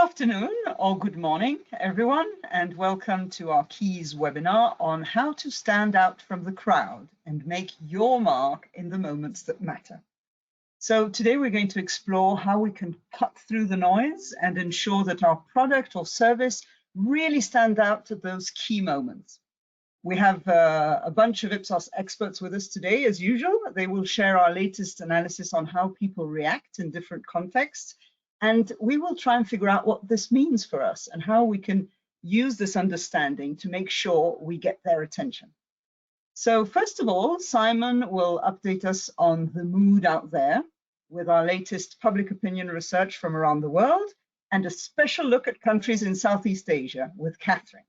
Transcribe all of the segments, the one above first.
afternoon or good morning, everyone, and welcome to our KEYS webinar on how to stand out from the crowd and make your mark in the moments that matter. So today we're going to explore how we can cut through the noise and ensure that our product or service really stand out at those key moments. We have a bunch of Ipsos experts with us today, as usual. They will share our latest analysis on how people react in different contexts. And we will try and figure out what this means for us and how we can use this understanding to make sure we get their attention. So first of all, Simon will update us on the mood out there with our latest public opinion research from around the world and a special look at countries in Southeast Asia with Catherine.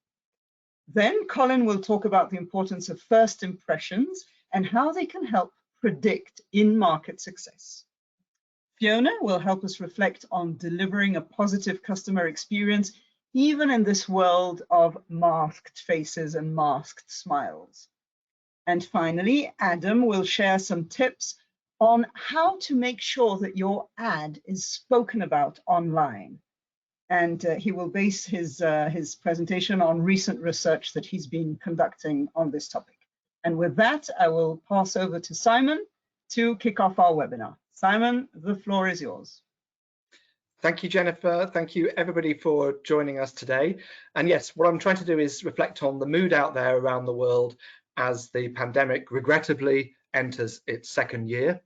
Then Colin will talk about the importance of first impressions and how they can help predict in-market success. Fiona will help us reflect on delivering a positive customer experience, even in this world of masked faces and masked smiles. And finally, Adam will share some tips on how to make sure that your ad is spoken about online. And he will base his presentation on recent research that he's been conducting on this topic. And with that, I will pass over to Simon to kick off our webinar. Simon, the floor is yours. Thank you, Jennifer. Thank you, everybody, for joining us today. And yes, what I'm trying to do is reflect on the mood out there around the world as the pandemic regrettably enters its second year.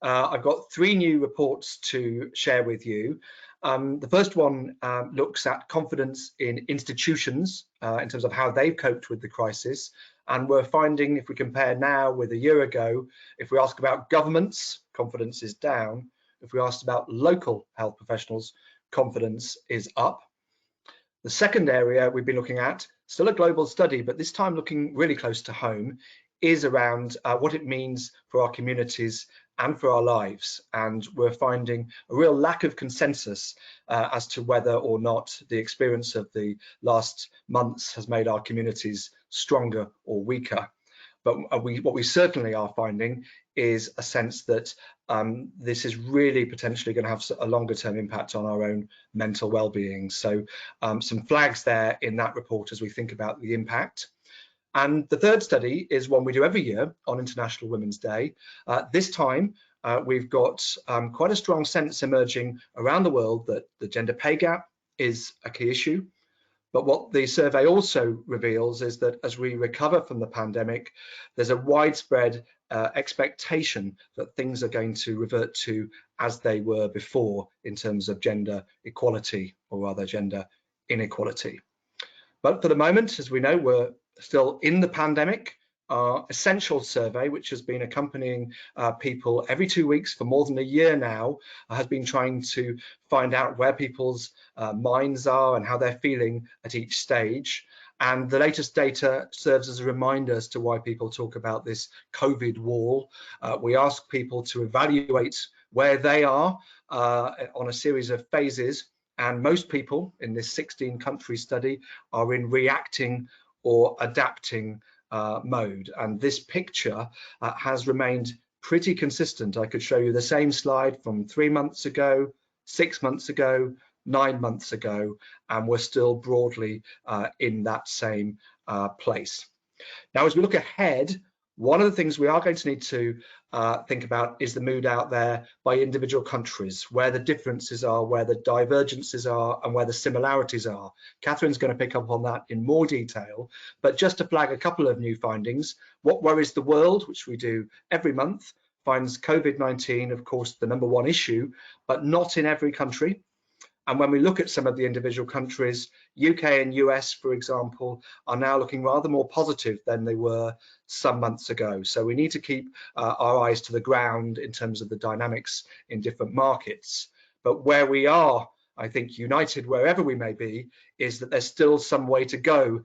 I've got three new reports to share with you. The first one looks at confidence in institutions in terms of how they've coped with the crisis. And we're finding, if we compare now with a year ago, if we ask about governments, confidence is down. If we ask about local health professionals, confidence is up. The second area we've been looking at, still a global study, but this time looking really close to home, is around what it means for our communities and for our lives. And we're finding a real lack of consensus as to whether or not the experience of the last months has made our communities stronger or weaker. But what we certainly are finding is a sense that this is really potentially going to have a longer term impact on our own mental well-being. So some flags there in that report as we think about the impact. And the third study is one we do every year on International Women's Day. This time, we've got quite a strong sense emerging around the world that the gender pay gap is a key issue. But what the survey also reveals is that as we recover from the pandemic, there's a widespread expectation that things are going to revert to as they were before in terms of gender equality, or rather gender inequality. But for the moment, as we know, we're still in the pandemic. Our Essential survey, which has been accompanying people every 2 weeks for more than a year now, has been trying to find out where people's minds are and how they're feeling at each stage. And the latest data serves as a reminder as to why people talk about this COVID wall. We ask people to evaluate where they are on a series of phases. And most people in this 16-country study are in reacting or adapting mode. And this picture has remained pretty consistent. I could show you the same slide from 3 months ago, 6 months ago, 9 months ago, and we're still broadly in that same place. Now, as we look ahead, one of the things we are going to need to think about is the mood out there by individual countries, where the differences are, where the divergences are, and where the similarities are. Catherine's going to pick up on that in more detail, but just to flag a couple of new findings. What Worries the World, which we do every month, finds COVID-19, of course, the #1 issue, but not in every country. And when we look at some of the individual countries, UK and US, for example, are now looking rather more positive than they were some months ago. So we need to keep our eyes to the ground in terms of the dynamics in different markets. But where we are, I think, united wherever we may be, is that there's still some way to go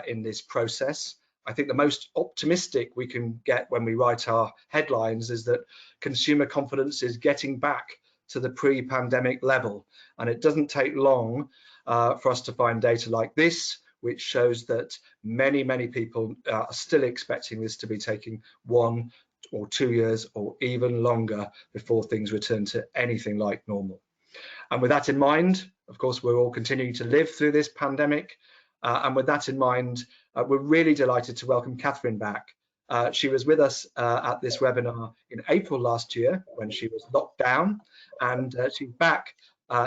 in this process. I think the most optimistic we can get when we write our headlines is that consumer confidence is getting back to the pre-pandemic level. And it doesn't take long for us to find data like this, which shows that many, many people are still expecting this to be taking 1 or 2 years or even longer before things return to anything like normal. And with that in mind, of course, we're all continuing to live through this pandemic. And with that in mind, we're really delighted to welcome Catherine back. She was with us at this webinar in April last year when she was locked down, and she's back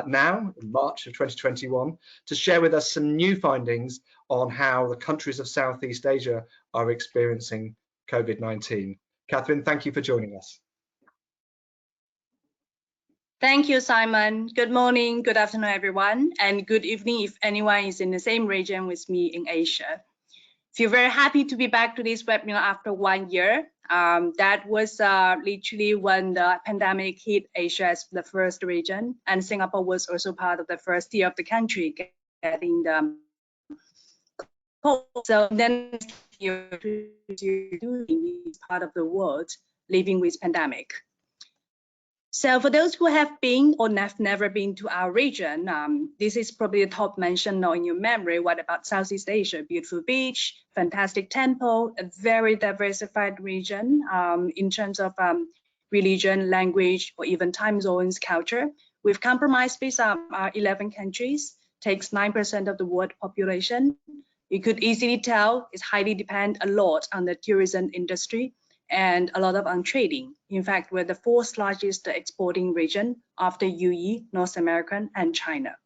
now in March of 2021 to share with us some new findings on how the countries of Southeast Asia are experiencing COVID-19. Catherine, thank you for joining us. Thank you, Simon. Good morning, good afternoon, everyone, and good evening if anyone is in the same region with me in Asia. Feel very happy to be back to this webinar after 1 year. That was literally when the pandemic hit Asia as the first region, and Singapore was also part of the first year of the country getting the COVID. So then you're doing part of the world living with pandemic. So for those who have been or have never been to our region, this is probably the top mention now in your memory. What about Southeast Asia? Beautiful beach, fantastic temple, a very diversified region in terms of religion, language, or even time zones, culture. We've compromised with 11 countries, takes 9% of the world population. You could easily tell it's highly depend a lot on the tourism industry and a lot of on trading. In fact, we're the fourth largest exporting region after UAE, North America, and China.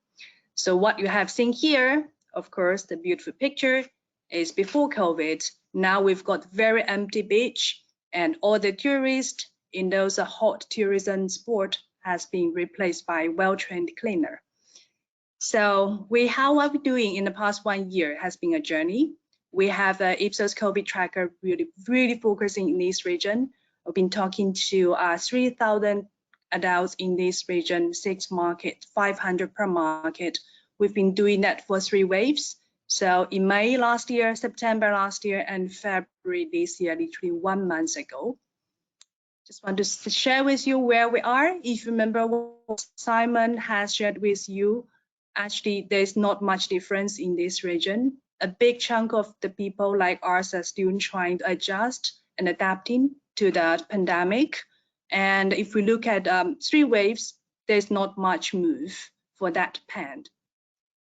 So what you have seen here, of course, the beautiful picture is before COVID. Now we've got very empty beach, and all the tourists in those hot tourism sport has been replaced by well-trained cleaner. So how are we doing in the past 1 year has been a journey. We have Ipsos COVID tracker really focusing in this region. We've been talking to 3,000 adults in this region, 6 markets, 500 per market. We've been doing that for 3 waves. So in May last year, September last year, and February this year, literally 1 month ago. Just want to share with you where we are. If you remember what Simon has shared with you, actually there's not much difference in this region. A big chunk of the people like us are still trying to adjust and adapting to the pandemic. And if we look at 3 waves, there's not much move for that band.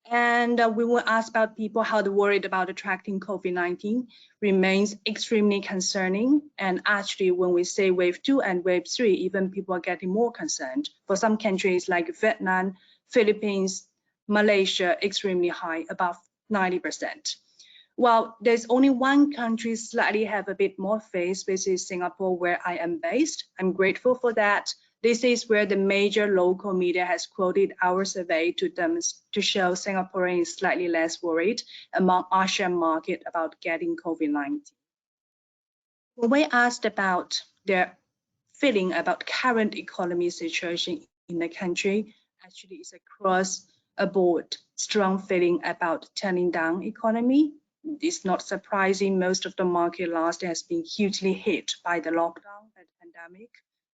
And we will ask about people how they're worried about attracting COVID-19 remains extremely concerning. And actually, when we say wave 2 and wave 3, even people are getting more concerned. For some countries like Vietnam, Philippines, Malaysia, extremely high, above 90%. Well, there's only one country slightly have a bit more face, which is Singapore, where I am based. I'm grateful for that. This is where the major local media has quoted our survey to show Singaporeans is slightly less worried among ASEAN market about getting COVID-19. When we asked about their feeling about current economy situation in the country, actually it's across a board strong feeling about turning down economy. It's not surprising most of the market last year has been hugely hit by the lockdown and pandemic,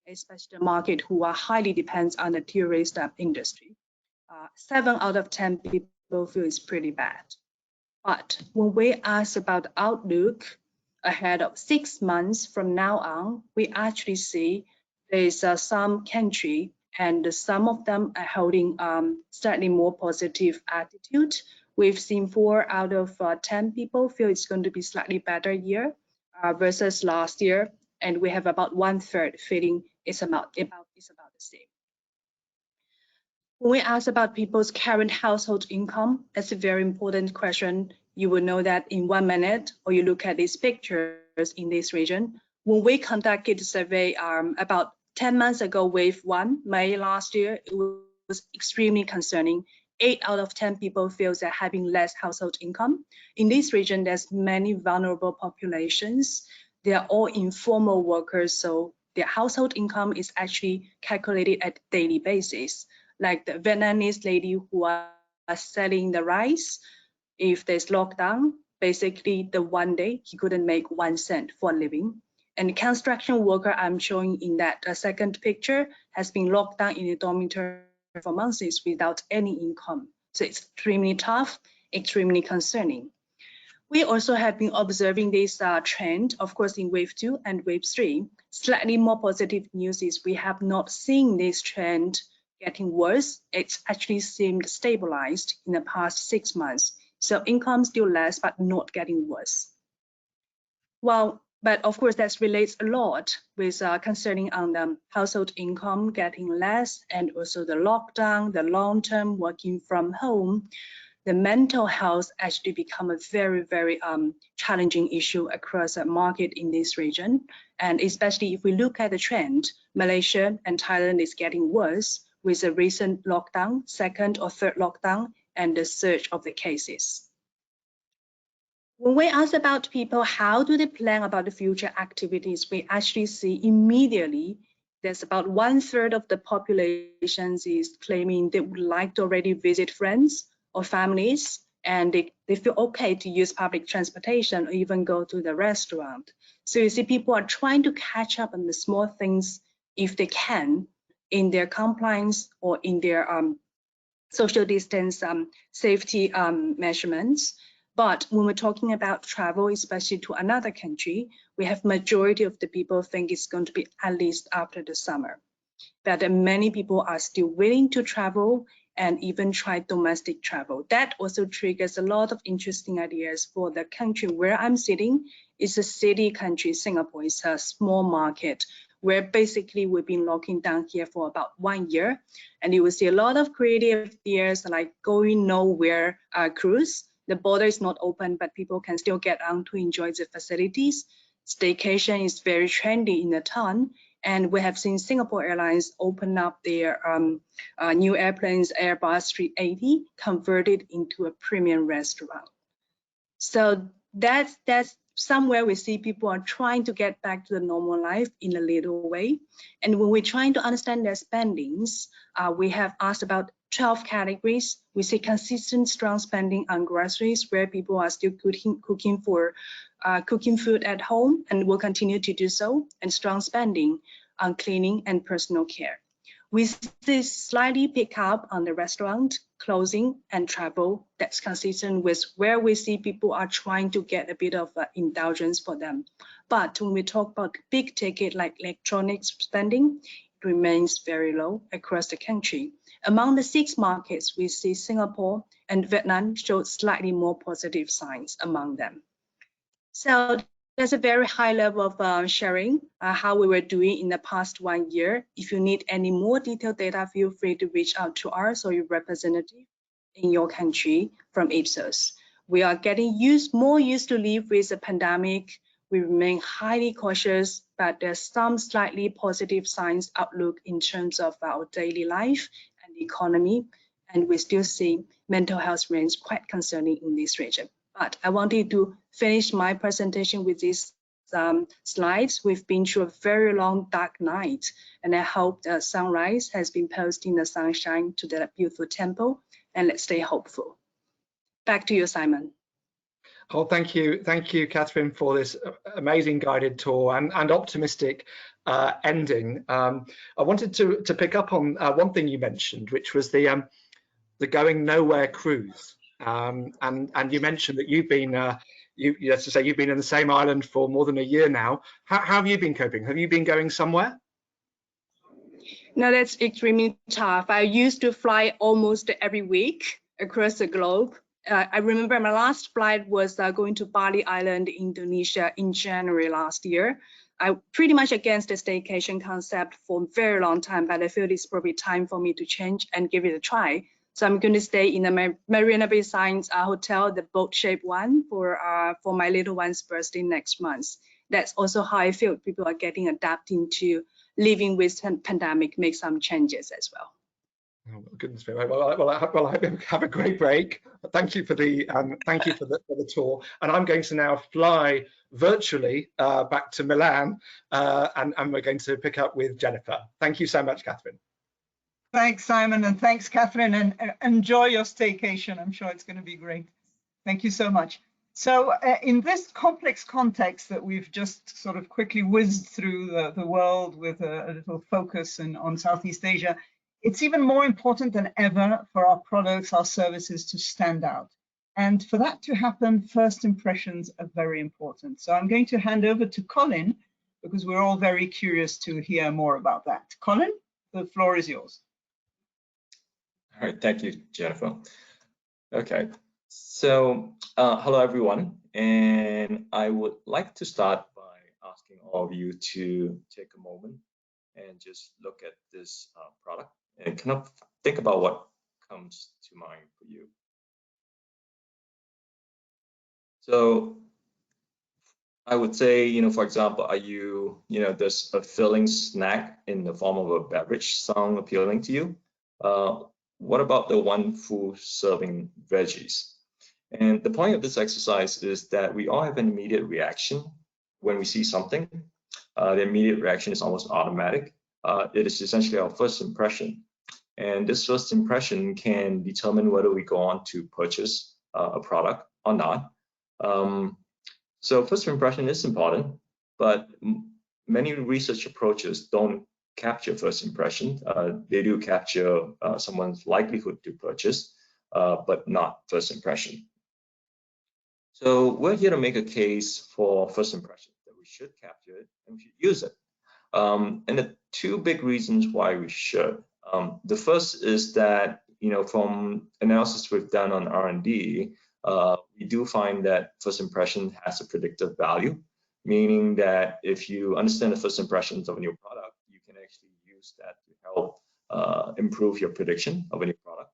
especially the market who are highly depends on the tourist industry. 7 out of 10 people feel it's pretty bad. But when we ask about outlook ahead of 6 months from now on, we actually see there's some country and some of them are holding slightly more positive attitude. We've seen 4 out of 10 people feel it's going to be slightly better year versus last year, and we have about 1/3 feeling it's about the same. When we ask about people's current household income, that's a very important question. You will know that in 1 minute, or you look at these pictures in this region. When we conducted a survey about 10 months ago, wave 1, May last year, it was extremely concerning. 8 out of 10 people feel they're having less household income. In this region, there's many vulnerable populations. They are all informal workers, so their household income is actually calculated at daily basis. Like the Vietnamese lady who are selling the rice, if there's lockdown, basically the 1 day he couldn't make 1 cent for a living. And the construction worker I'm showing in that second picture has been locked down in a dormitory for months without any income. So it's extremely tough, extremely concerning. We also have been observing this trend, of course, in wave 2 and wave 3. Slightly more positive news is we have not seen this trend getting worse. It's actually seemed stabilized in the past 6 months. So income still less, but not getting worse. Well, but of course that relates a lot with concerning on the household income getting less, and also the lockdown, the long-term working from home. The mental health actually become a very, very challenging issue across the market in this region. And especially if we look at the trend, Malaysia and Thailand is getting worse with a recent lockdown, second or third lockdown, and the surge of the cases. When we ask about people, how do they plan about the future activities, we actually see immediately there's about 1/3 of the population is claiming they would like to already visit friends or families, and they feel okay to use public transportation or even go to the restaurant. So you see people are trying to catch up on the small things if they can in their compliance or in their social distance safety measurements. But when we're talking about travel, especially to another country, we have majority of the people think it's going to be at least after the summer. But many people are still willing to travel and even try domestic travel. That also triggers a lot of interesting ideas for the country where I'm sitting. It's a city country, Singapore. It's a small market where basically we've been locking down here for about 1 year. And you will see a lot of creative ideas like going nowhere cruise. The border is not open, but people can still get on to enjoy the facilities. Staycation is very trendy in the town. And we have seen Singapore Airlines open up their new airplanes, Airbus 380, converted into a premium restaurant. So that's somewhere we see people are trying to get back to the normal life in a little way. And when we're trying to understand their spendings, we have asked about 12 categories. We see consistent strong spending on groceries where people are still cooking food at home and will continue to do so, and strong spending on cleaning and personal care. We see slightly pick up on the restaurant, clothing, and travel. That's consistent with where we see people are trying to get a bit of indulgence for them. But when we talk about big ticket like electronics spending, it remains very low across the country. Among the 6 markets, we see Singapore and Vietnam show slightly more positive signs among them. So that's a very high level of sharing how we were doing in the past 1 year. If you need any more detailed data, feel free to reach out to us or your representative in your country from Ipsos. We are getting more used to live with the pandemic. We remain highly cautious, but there's some slightly positive signs outlook in terms of our daily life and the economy. And we still see mental health remains quite concerning in this region. But I wanted to finish my presentation with these slides. We've been through a very long dark night, and I hope the sunrise has been posting the sunshine to the beautiful temple, and let's stay hopeful. Back to you, Simon. Oh, thank you, Catherine, for this amazing guided tour and optimistic ending. I wanted to pick up on one thing you mentioned, which was the going nowhere cruise. And you mentioned that you've been you've been in the same island for more than a year now. How have you been coping? Have you been going somewhere? No, that's extremely tough. I used to fly almost every week across the globe. I remember my last flight was going to Bali Island, Indonesia in January last year. I pretty much against the staycation concept for a very long time, but I feel it's probably time for me to change and give it a try. So I'm going to stay in the Marina Bay Sands hotel, the boat-shaped one, for my little one's birthday next month. That's also how I feel people are getting adapting to living with pandemic, make some changes as well. Oh, goodness me! Well, I hope you have a great break. Thank you for the tour. And I'm going to now fly virtually back to Milan, and we're going to pick up with Jennifer. Thank you so much, Catherine. Thanks, Simon, and thanks, Catherine, and enjoy your staycation. I'm sure it's going to be great. Thank you so much. So in this complex context that we've just sort of quickly whizzed through the world with a little focus on Southeast Asia, it's even more important than ever for our products, our services to stand out. And for that to happen, first impressions are very important. So I'm going to hand over to Colin, because we're all very curious to hear more about that. Colin, the floor is yours. All right, thank you, Jennifer. Okay, so hello everyone, and I would like to start by asking all of you to take a moment and just look at this product and kind of think about what comes to mind for you. So I would say, for example, are you, does a filling snack in the form of a beverage sound appealing to you? What about the one full serving veggies? And the point of this exercise is that we all have an immediate reaction when we see something. The immediate reaction is almost automatic. It is essentially our first impression. And this first impression can determine whether we go on to purchase a product or not. So first impression is important, but many research approaches don't capture first impression. They do capture someone's likelihood to purchase, but not first impression. So we're here to make a case for first impression, that we should capture it and we should use it. And the two big reasons why we should. The first is that, from analysis we've done on R&D, we do find that first impression has a predictive value, meaning that if you understand the first impressions of a new product, you can actually use that to help improve your prediction of a new product.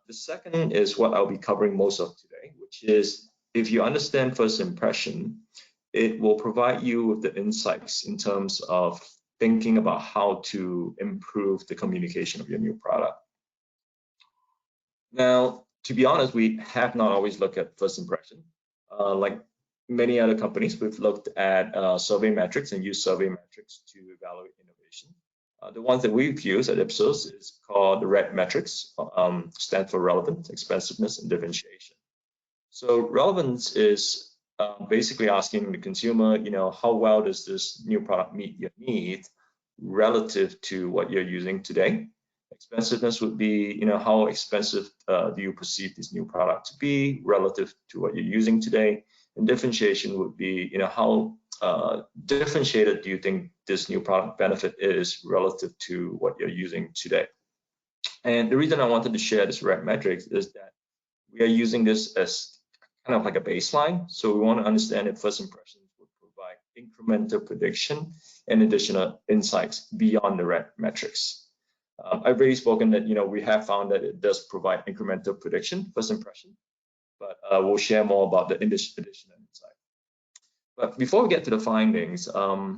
The second is what I'll be covering most of today, which is if you understand first impression, it will provide you with the insights in terms of thinking about how to improve the communication of your new product. Now, to be honest, we have not always looked at first impression. Like many other companies, we've looked at survey metrics and used survey metrics to evaluate innovation. The ones that we've used at Ipsos is called the RED metrics, stand for relevance, expensiveness, and differentiation. So relevance is basically asking the consumer, how well does this new product meet your needs relative to what you're using today? Expensiveness would be, how expensive do you perceive this new product to be relative to what you're using today? And differentiation would be, how differentiated do you think this new product benefit is relative to what you're using today? And the reason I wanted to share this RED metrics is that we are using this as kind of like a baseline. So we want to understand if first impressions would provide incremental prediction and additional insights beyond the RED metrics. I've already spoken that, we have found that it does provide incremental prediction, first impression, but we'll share more about the additional insight. But before we get to the findings, I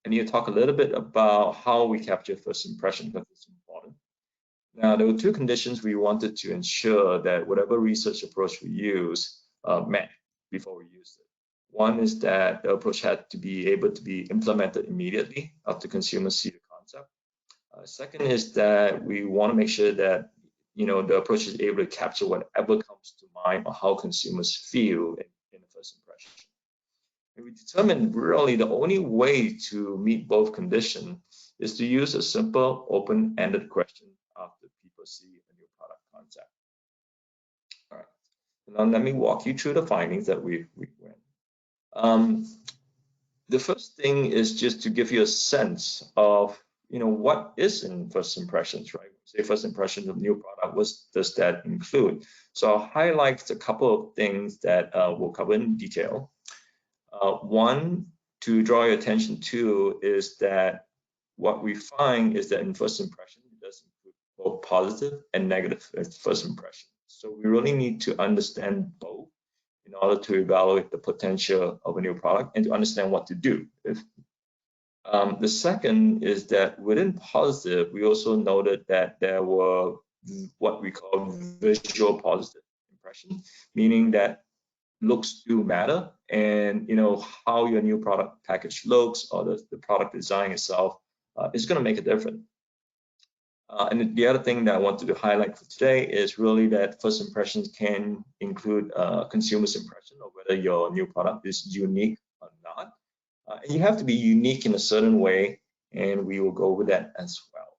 need to talk a little bit about how we capture first impression, because it's important. Now, there were two conditions we wanted to ensure that whatever research approach we use met before we used it. One is that the approach had to be able to be implemented immediately after consumers see the concept. Second is that we want to make sure that the approach is able to capture whatever comes to mind or how consumers feel in the first impression. And we determined really the only way to meet both conditions is to use a simple open-ended question after people see a new product concept. All right, now let me walk you through the findings that we went. The first thing is just to give you a sense of what is in first impressions, right? Say first impressions of new product, what does that include? So I'll highlight a couple of things that we'll cover in detail. One, to draw your attention to, is that what we find is that in first impression, it does include both positive and negative first impression. So we really need to understand both in order to evaluate the potential of a new product and to understand what to do. The second is that within positive, we also noted that there were what we call visual positive impression, meaning that looks do matter, and how your new product package looks or the product design itself is going to make a difference. And the other thing that I wanted to highlight for today is really that first impressions can include consumer's impression of whether your new product is unique or not. And you have to be unique in a certain way, and we will go over that as well.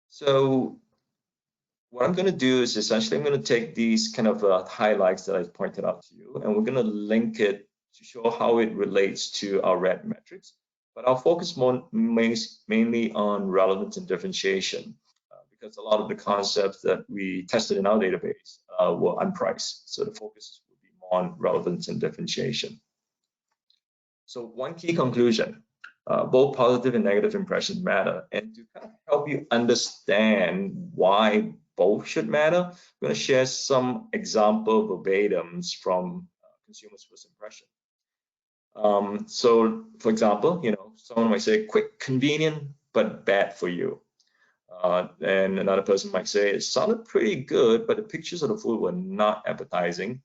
So what I'm going to do is essentially I'm going to take these kind of highlights that I pointed out to you, and we're going to link it to show how it relates to our RED metrics. But I'll focus mainly on relevance and differentiation because a lot of the concepts that we tested in our database were unpriced. So the focus would be more on relevance and differentiation. So one key conclusion, both positive and negative impressions matter. And to kind of help you understand why both should matter, I'm going to share some example verbatims from consumers' first impression. So for example, someone might say quick, convenient, but bad for you. And another person might say it sounded pretty good, but the pictures of the food were not appetizing.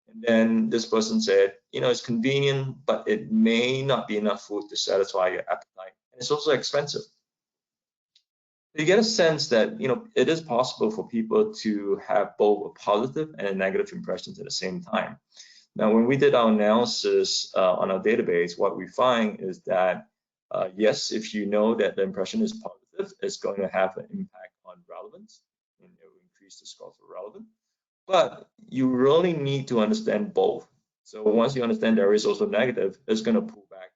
And then this person said, it's convenient, but it may not be enough food to satisfy your appetite. And it's also expensive. You get a sense that, it is possible for people to have both a positive and a negative impressions at the same time. Now, when we did our analysis on our database, what we find is that, yes, if you know that the impression is positive, it's going to have an impact on relevance, and it will increase the score for relevance. But you really need to understand both. So once you understand there is also negative, it's going to pull back,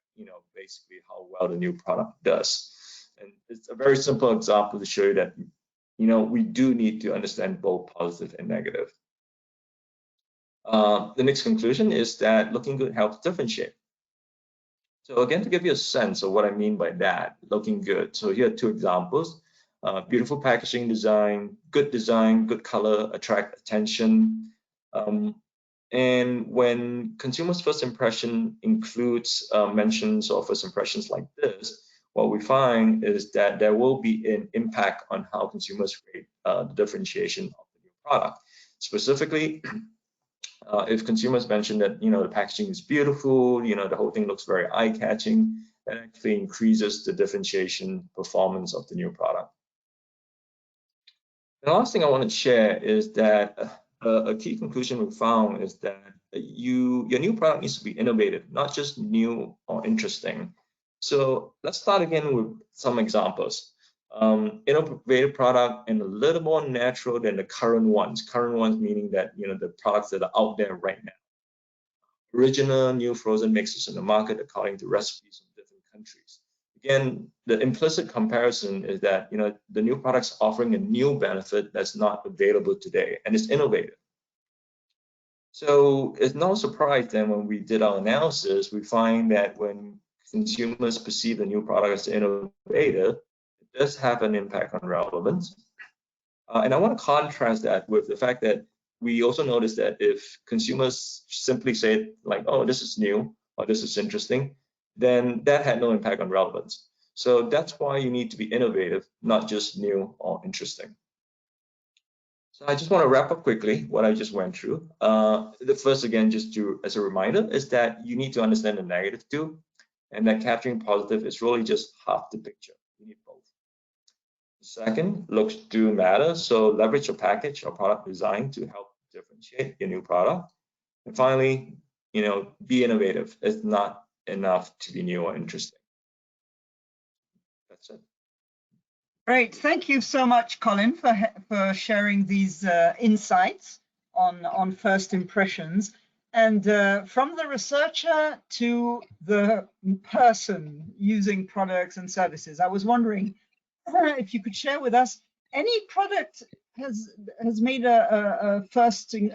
basically how well the new product does. And it's a very simple example to show you that, we do need to understand both positive and negative. The next conclusion is that looking good helps differentiate. So again, to give you a sense of what I mean by that, looking good. So here are two examples. Beautiful packaging design, good color, attract attention. And when consumers' first impression includes mentions or first impressions like this, what we find is that there will be an impact on how consumers rate the differentiation of the new product. Specifically, if consumers mention that, the packaging is beautiful, the whole thing looks very eye-catching, that actually increases the differentiation performance of the new product. The last thing I want to share is that a key conclusion we found is that your new product needs to be innovative, not just new or interesting. So let's start again with some examples. Innovative product and a little more natural than the current ones. Current ones meaning that, the products that are out there right now. Original new frozen mixes in the market according to recipes from different countries. Again, the implicit comparison is that, the new product's offering a new benefit that's not available today, and it's innovative. So it's no surprise then when we did our analysis, we find that when consumers perceive the new product as innovative, it does have an impact on relevance. And I want to contrast that with the fact that we also noticed that if consumers simply say like, oh, this is new, or this is interesting, then that had no impact on relevance. So that's why you need to be innovative, not just new or interesting. So I just want to wrap up quickly what I just went through. The first, again, just as a reminder, is that you need to understand the negative too, and that capturing positive is really just half the picture. You need both. Second, looks do matter. So leverage your package or product design to help differentiate your new product. And finally, be innovative. It's not enough to be new or interesting. That's it. Great. Thank you so much, Colin, for sharing these insights on first impressions. And from the researcher to the person using products and services, I was wondering if you could share with us any product has made a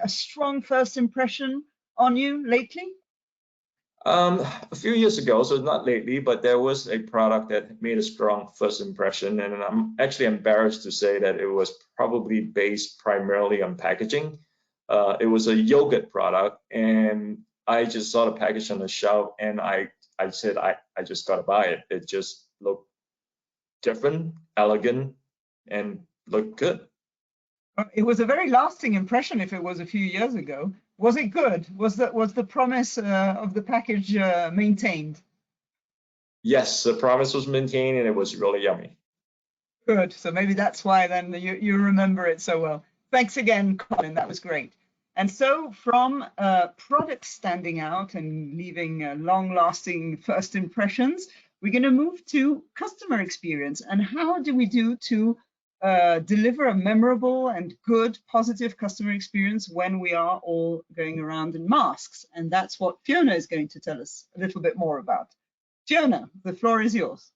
strong first impression on you lately? A few years ago, so not lately, but there was a product that made a strong first impression, and I'm actually embarrassed to say that it was probably based primarily on packaging. It was a yogurt product, and I just saw the package on the shelf, and I said, I just gotta buy it. It just looked different, elegant, and looked good. It was a very lasting impression if it was a few years ago. Was it good? Was the promise of the package maintained? Yes, the promise was maintained, and it was really yummy. Good. So maybe that's why then you remember it so well. Thanks again, Colin. That was great. And so from products standing out and leaving long-lasting first impressions, we're going to move to customer experience. And how do we do to deliver a memorable and good, positive customer experience when we are all going around in masks? And that's what Fiona is going to tell us a little bit more about. Fiona, the floor is yours.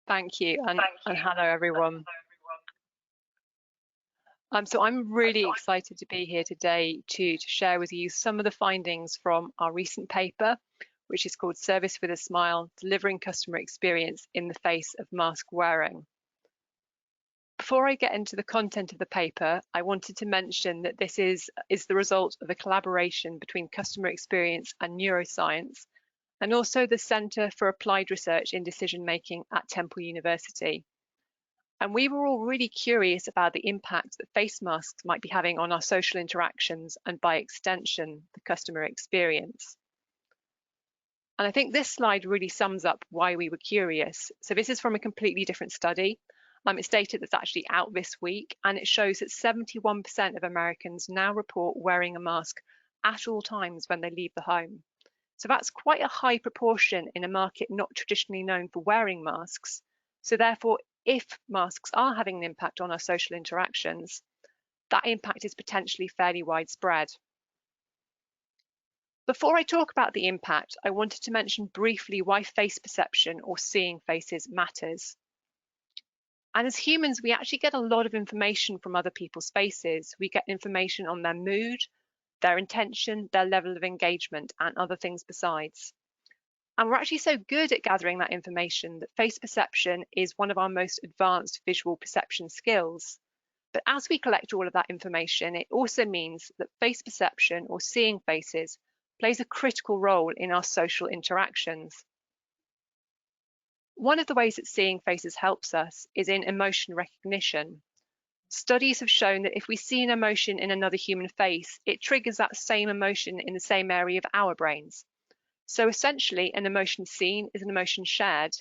Thank you, and hello everyone. So I'm really excited to be here today to share with you some of the findings from our recent paper, which is called Service with a Smile, Delivering Customer Experience in the Face of Mask Wearing. Before I get into the content of the paper, I wanted to mention that this is the result of a collaboration between customer experience and neuroscience, and also the Centre for Applied Research in Decision Making at Temple University. And we were all really curious about the impact that face masks might be having on our social interactions and, by extension, the customer experience. And I think this slide really sums up why we were curious. So this is from a completely different study. It's data that's actually out this week, and it shows that 71% of Americans now report wearing a mask at all times when they leave the home. So that's quite a high proportion in a market not traditionally known for wearing masks. So therefore, if masks are having an impact on our social interactions, that impact is potentially fairly widespread. Before I talk about the impact, I wanted to mention briefly why face perception, or seeing faces, matters. And as humans, we actually get a lot of information from other people's faces. We get information on their mood, their intention, their level of engagement, and other things besides. And we're actually so good at gathering that information that face perception is one of our most advanced visual perception skills. But as we collect all of that information, it also means that face perception, or seeing faces, plays a critical role in our social interactions. One of the ways that seeing faces helps us is in emotion recognition. Studies have shown that if we see an emotion in another human face, it triggers that same emotion in the same area of our brains. So essentially, an emotion seen is an emotion shared,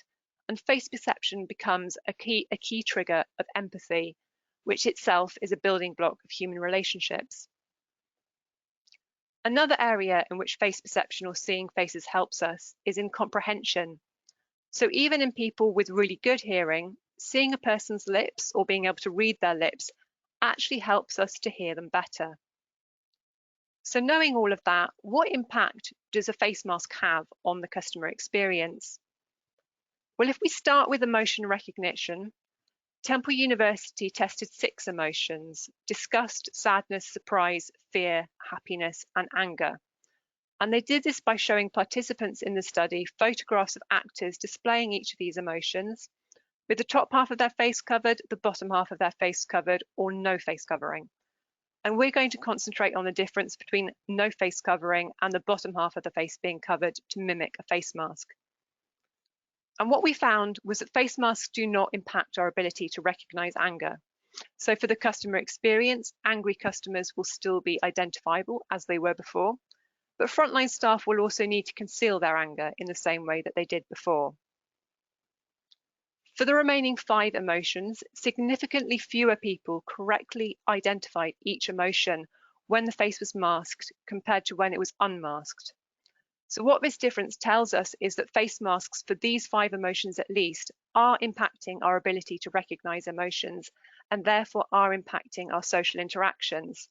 and face perception becomes a key trigger of empathy, which itself is a building block of human relationships. Another area in which face perception, or seeing faces, helps us is in comprehension. So even in people with really good hearing, seeing a person's lips or being able to read their lips actually helps us to hear them better. So knowing all of that, what impact does a face mask have on the customer experience? Well, if we start with emotion recognition, Temple University tested 6 emotions: disgust, sadness, surprise, fear, happiness, and anger. And they did this by showing participants in the study photographs of actors displaying each of these emotions, with the top half of their face covered, the bottom half of their face covered, or no face covering. And we're going to concentrate on the difference between no face covering and the bottom half of the face being covered to mimic a face mask. And what we found was that face masks do not impact our ability to recognize anger. So for the customer experience, angry customers will still be identifiable as they were before, but frontline staff will also need to conceal their anger in the same way that they did before. For the remaining 5 emotions, significantly fewer people correctly identified each emotion when the face was masked compared to when it was unmasked. So what this difference tells us is that face masks for these 5 emotions at least are impacting our ability to recognize emotions, and therefore are impacting our social interactions.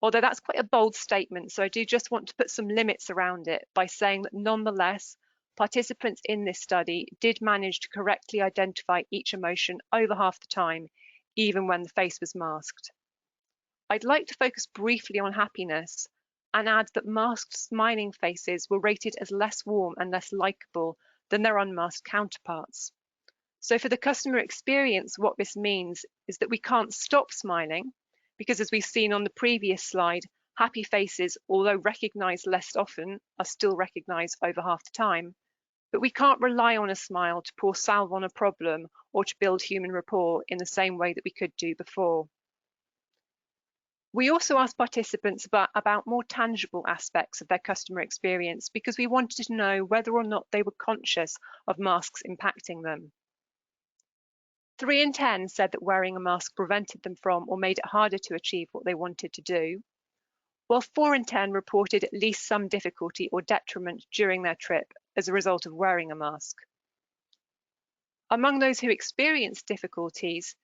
Although that's quite a bold statement, so I do just want to put some limits around it by saying that nonetheless, participants in this study did manage to correctly identify each emotion over half the time, even when the face was masked. I'd like to focus briefly on happiness and add that masked smiling faces were rated as less warm and less likable than their unmasked counterparts. So for the customer experience, what this means is that we can't stop smiling, because as we've seen on the previous slide, happy faces, although recognized less often, are still recognized over half the time. But we can't rely on a smile to pour salve on a problem or to build human rapport in the same way that we could do before. We also asked participants about more tangible aspects of their customer experience, because we wanted to know whether or not they were conscious of masks impacting them. 3 in 10 said that wearing a mask prevented them from or made it harder to achieve what they wanted to do, while 4 in 10 reported at least some difficulty or detriment during their trip as a result of wearing a mask. Among those who experienced difficulties,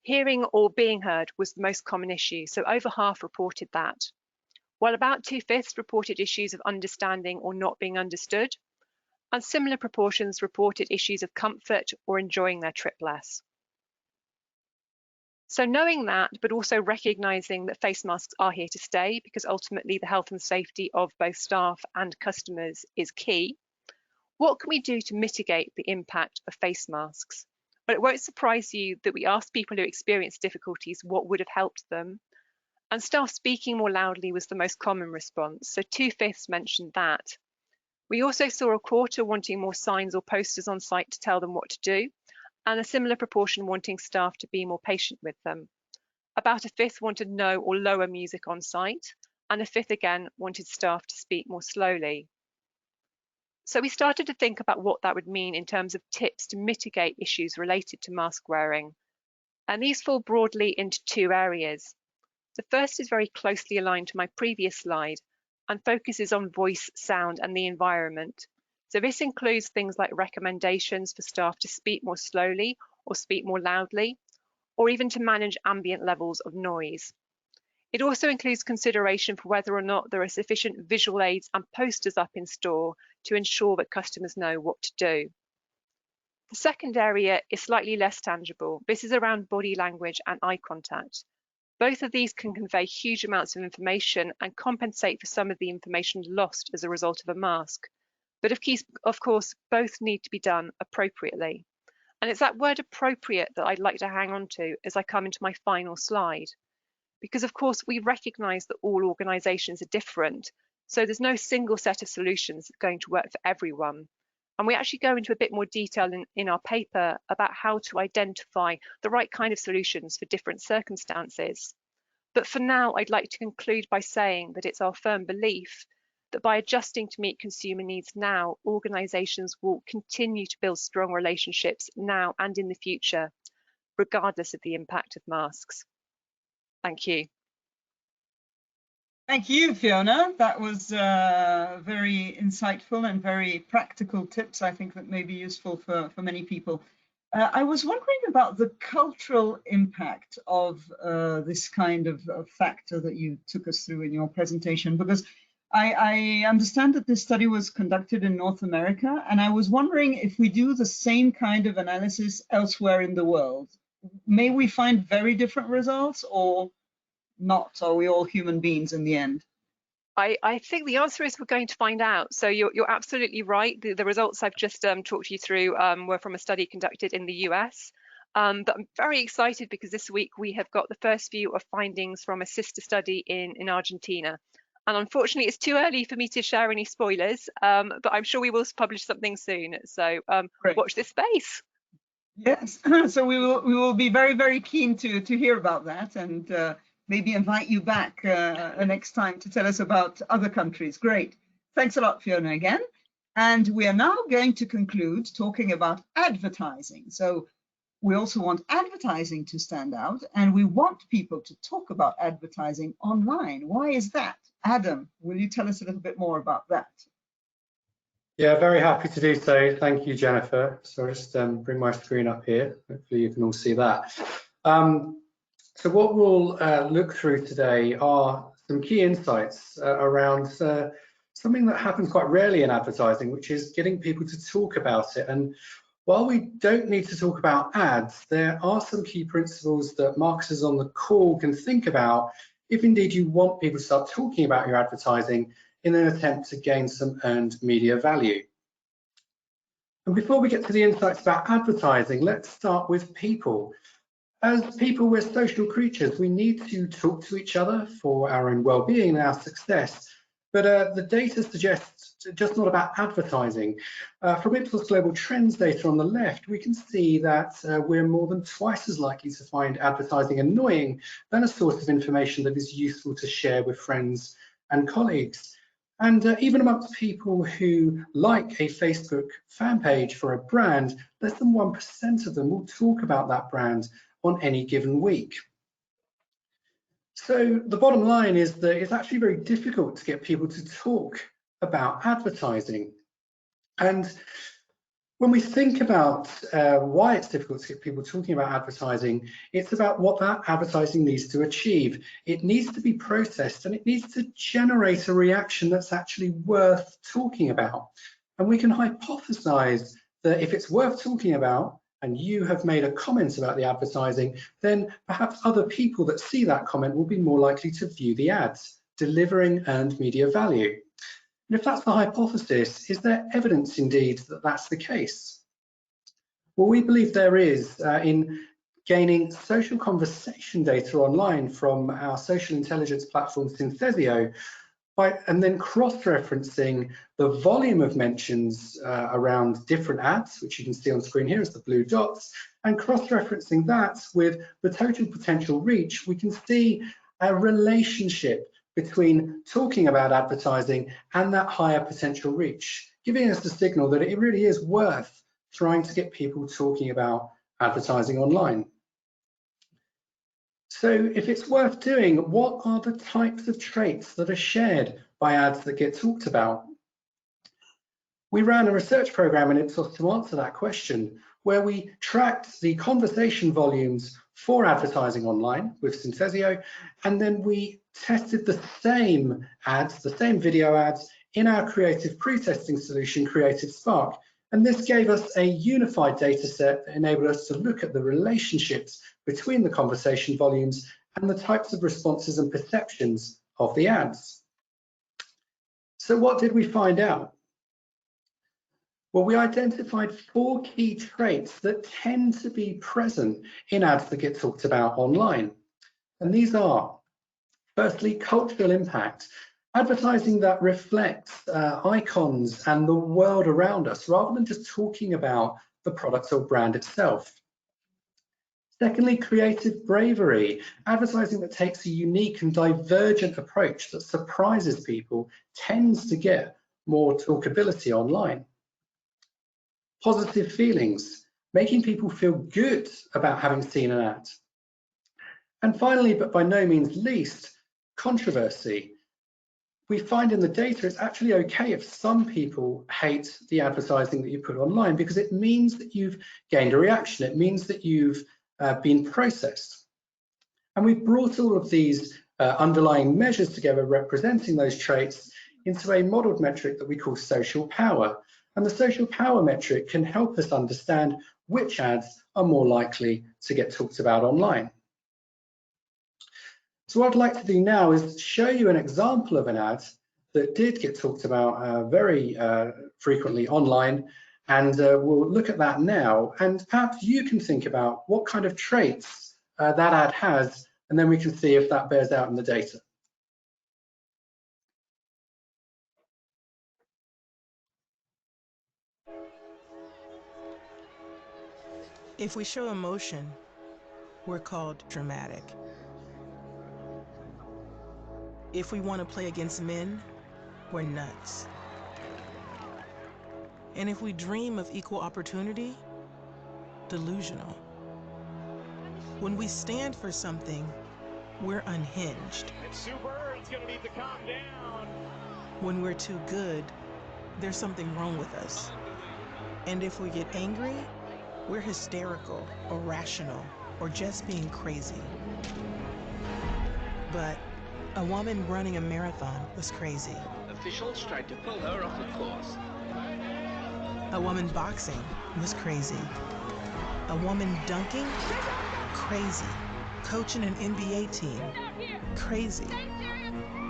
hearing or being heard was the most common issue, so over half reported that, while about 2/5 reported issues of understanding or not being understood, and similar proportions reported issues of comfort or enjoying their trip less. So knowing that, but also recognising that face masks are here to stay, because ultimately the health and safety of both staff and customers is key, what can we do to mitigate the impact of face masks? Well, it won't surprise you that we asked people who experienced difficulties what would have helped them. And staff speaking more loudly was the most common response. So 2/5 mentioned that. We also saw a quarter wanting more signs or posters on site to tell them what to do, and a similar proportion wanting staff to be more patient with them. About 1/5 wanted no or lower music on site, and 1/5 again wanted staff to speak more slowly. So we started to think about what that would mean in terms of tips to mitigate issues related to mask wearing. And these fall broadly into 2 areas. The first is very closely aligned to my previous slide and focuses on voice, sound, and the environment. So this includes things like recommendations for staff to speak more slowly or speak more loudly, or even to manage ambient levels of noise. It also includes consideration for whether or not there are sufficient visual aids and posters up in store to ensure that customers know what to do. The second area is slightly less tangible. This is around body language and eye contact. Both of these can convey huge amounts of information and compensate for some of the information lost as a result of a mask. But of course, both need to be done appropriately. And it's that word appropriate that I'd like to hang on to as I come into my final slide. Because of course, we recognise that all organisations are different. So there's no single set of solutions that's going to work for everyone. And we actually go into a bit more detail in our paper about how to identify the right kind of solutions for different circumstances. But for now, I'd like to conclude by saying that it's our firm belief that by adjusting to meet consumer needs now, organisations will continue to build strong relationships now and in the future, regardless of the impact of masks. Thank you. Thank you, Fiona. That was very insightful and very practical tips, I think, that may be useful for many people. I was wondering about the cultural impact of this kind of factor that you took us through in your presentation, because I understand that this study was conducted in North America, and I was wondering if we do the same kind of analysis elsewhere in the world, may we find very different results or not? Are we all human beings in the end? I think the answer is we're going to find out. So you're absolutely right. The results I've just talked you through were from a study conducted in the US. But I'm very excited because this week we have got the first view of findings from a sister study in Argentina. And unfortunately, it's too early for me to share any spoilers, but I'm sure we will publish something soon. So watch this space. Yes, so we will be very, very keen to hear about that, and maybe invite you back next time to tell us about other countries. Great. Thanks a lot, Fiona, again. And we are now going to conclude talking about advertising. So we also want advertising to stand out, and we want people to talk about advertising online. Why is that? Adam, will you tell us a little bit more about that? Yeah, very happy to do so. Thank you, Jennifer. So I'll just bring my screen up here. Hopefully you can all see that. So what we'll look through today are some key insights around something that happens quite rarely in advertising, which is getting people to talk about it. And while we don't need to talk about ads, there are some key principles that marketers on the call can think about if indeed you want people to start talking about your advertising in an attempt to gain some earned media value. And before we get to the insights about advertising, let's start with people. As people, we're social creatures. We need to talk to each other for our own well-being and our success. But the data suggests just not about advertising. From Ipsos Global Trends data on the left, we can see that we're more than twice as likely to find advertising annoying than a source of information that is useful to share with friends and colleagues. And even amongst people who like a Facebook fan page for a brand, less than 1% of them will talk about that brand on any given week. So the bottom line is that it's actually very difficult to get people to talk about advertising. And when we think about why it's difficult to get people talking about advertising, it's about what that advertising needs to achieve. It needs to be processed and it needs to generate a reaction that's actually worth talking about. And we can hypothesize that if it's worth talking about, and you have made a comment about the advertising, then perhaps other people that see that comment will be more likely to view the ads, delivering earned media value. And if that's the hypothesis, is there evidence indeed that that's the case? Well, we believe there is in gaining social conversation data online from our social intelligence platform Synthesio, and then cross-referencing the volume of mentions around different ads, which you can see on screen here as the blue dots, and cross-referencing that with the total potential reach, we can see a relationship between talking about advertising and that higher potential reach, giving us the signal that it really is worth trying to get people talking about advertising online. So if it's worth doing, what are the types of traits that are shared by ads that get talked about? We ran a research program in Ipsos to answer that question, where we tracked the conversation volumes for advertising online with Synthesio, and then we tested the same ads, the same video ads, in our creative pre-testing solution, Creative Spark. And this gave us a unified data set that enabled us to look at the relationships between the conversation volumes and the types of responses and perceptions of the ads. So what did we find out? Well, we identified 4 key traits that tend to be present in ads that get talked about online. And these are, firstly, cultural impact. Advertising that reflects icons and the world around us, rather than just talking about the product or brand itself. Secondly, creative bravery. Advertising that takes a unique and divergent approach that surprises people tends to get more talkability online. Positive feelings, making people feel good about having seen an ad. And finally, but by no means least, controversy. We find in the data it's actually okay if some people hate the advertising that you put online, because it means that you've gained a reaction. It means that you've been processed. And we've brought all of these underlying measures together, representing those traits, into a modeled metric that we call social power. And the social power metric can help us understand which ads are more likely to get talked about online. So what I'd like to do now is show you an example of an ad that did get talked about very frequently online, and we'll look at that now. And perhaps you can think about what kind of traits that ad has, and then we can see if that bears out in the data. If we show emotion, we're called dramatic. If we want to play against men, we're nuts. And if we dream of equal opportunity, delusional. When we stand for something, we're unhinged. Sue Bird's gonna need to calm down. When we're too good, there's something wrong with us. And if we get angry, we're hysterical, irrational, or just being crazy. But a woman running a marathon was crazy. Officials tried to pull her off the course. A woman boxing was crazy. A woman dunking? Crazy. Coaching an NBA team? Crazy.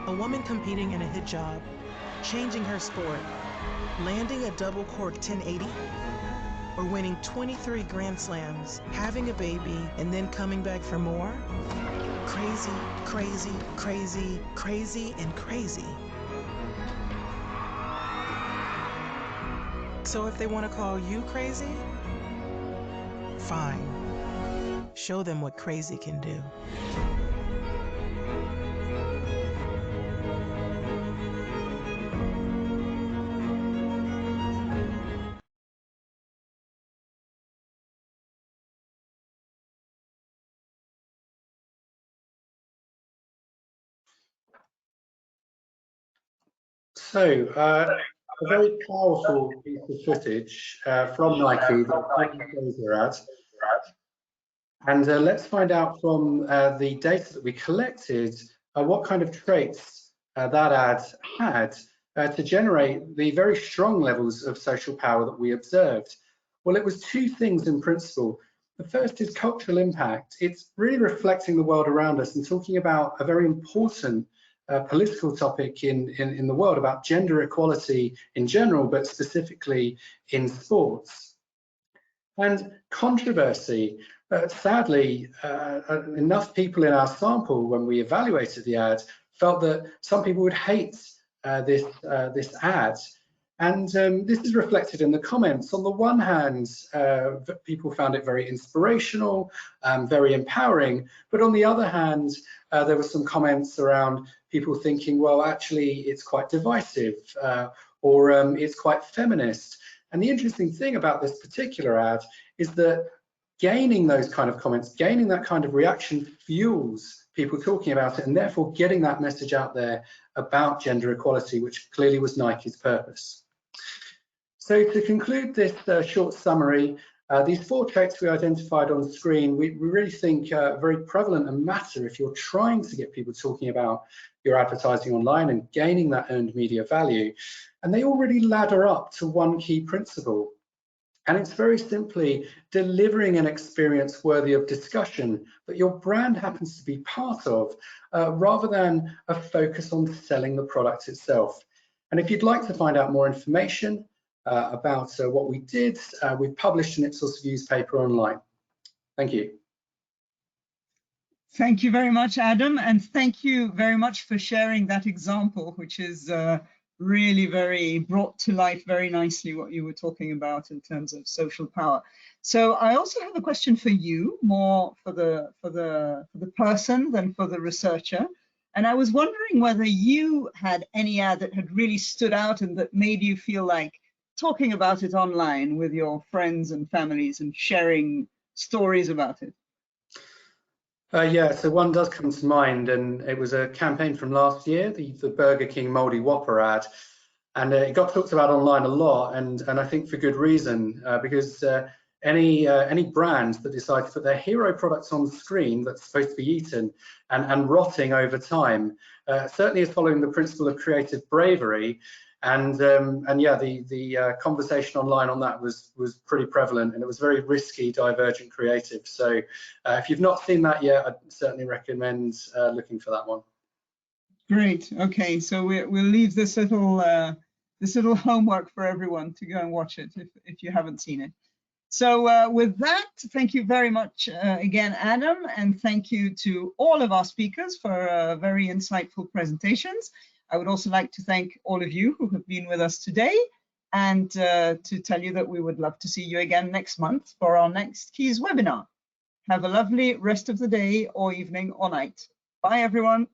A woman competing in a hit job, changing her sport, landing a double cork 1080, or winning 23 Grand Slams, having a baby, and then coming back for more? Crazy, crazy, crazy, crazy, and crazy. So if they want to call you crazy, fine. Show them what crazy can do. So, a very powerful piece of footage from Nike, the ad. And let's find out from the data that we collected what kind of traits that ad had to generate the very strong levels of social power that we observed. Well, it was two things in principle. The first is cultural impact. It's really reflecting the world around us and talking about a very important political topic in the world, about gender equality in general, but specifically in sports. And controversy. Sadly, enough people in our sample, when we evaluated the ad, felt that some people would hate this ad. And this is reflected in the comments. On the one hand, people found it very inspirational, very empowering. But on the other hand, there were some comments around people thinking, well, actually, it's quite divisive, or it's quite feminist. And the interesting thing about this particular ad is that gaining those kind of comments, gaining that kind of reaction fuels people talking about it, and therefore getting that message out there about gender equality, which clearly was Nike's purpose. So to conclude this short summary, these 4 traits we identified on the screen, we really think are very prevalent and matter if you're trying to get people talking about your advertising online and gaining that earned media value. And they already ladder up to one key principle. And it's very simply delivering an experience worthy of discussion that your brand happens to be part of, rather than a focus on selling the product itself. And if you'd like to find out more information about what we did, we've published an Ipsos Views paper online. Thank you. Thank you very much, Adam, and thank you very much for sharing that example, which is really very brought to life very nicely what you were talking about in terms of social power. So I also have a question for you, more for the person than for the researcher. And I was wondering whether you had any ad that had really stood out and that made you feel like talking about it online with your friends and families and sharing stories about it. Yeah, so one does come to mind, and it was a campaign from last year, the Burger King Moldy Whopper ad, and it got talked about online a lot, and I think for good reason, because any brand that decides to put their hero products on the screen that's supposed to be eaten and rotting over time certainly is following the principle of creative bravery. And yeah, the conversation online on that was pretty prevalent, and it was very risky, divergent creative. So if you've not seen that yet, I'd certainly recommend looking for that one. Great. Okay, so we'll leave this little homework for everyone to go and watch it if you haven't seen it. So with that, thank you very much again, Adam, and thank you to all of our speakers for very insightful presentations. I would also like to thank all of you who have been with us today, and to tell you that we would love to see you again next month for our next Keys webinar. Have a lovely rest of the day or evening or night. Bye, everyone.